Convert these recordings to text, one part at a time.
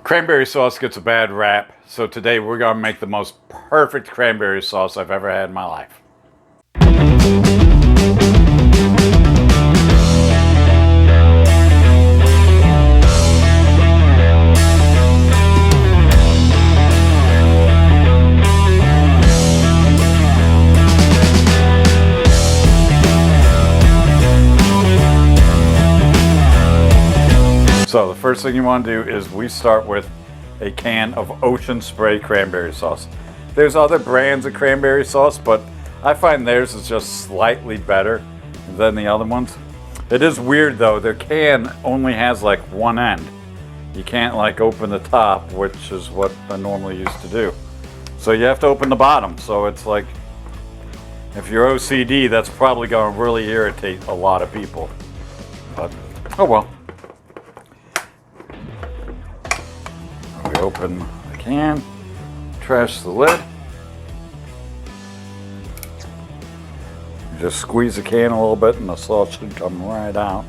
Cranberry sauce gets a bad rap, so today we're going to make the most perfect cranberry sauce I've ever had in my life. So the first thing you want to do is we start with a can of Ocean Spray cranberry sauce. There's other brands of cranberry sauce, but I find theirs is just slightly better than the other ones. It is weird though, their can only has like one end. You can't like open the top, which is what I normally used to do. So you have to open the bottom. So it's like, if you're OCD, that's probably going to really irritate a lot of people. But, oh well. We open the can, trash the lid. You just squeeze the can a little bit and the sauce should come right out.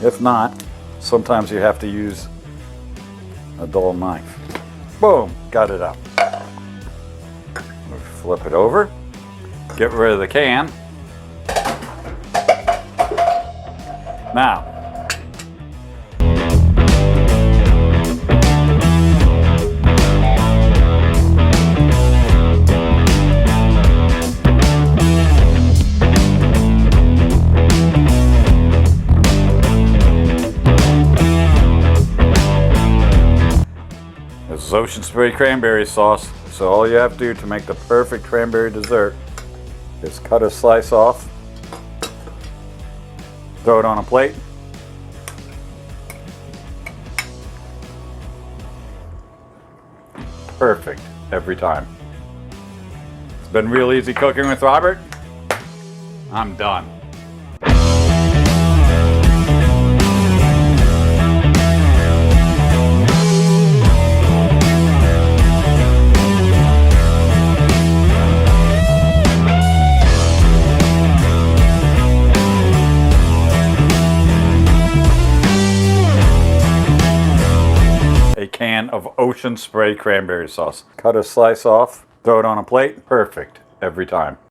If not, sometimes you have to use a dull knife. Boom, got it out. We flip it over, get rid of the can. Now, this is Ocean Spray cranberry sauce, so all you have to do to make the perfect cranberry dessert is cut a slice off, throw it on a plate, perfect every time. It's been real easy cooking with Robert. I'm done. A can of Ocean Spray cranberry sauce. Cut a slice off, throw it on a plate, perfect every time.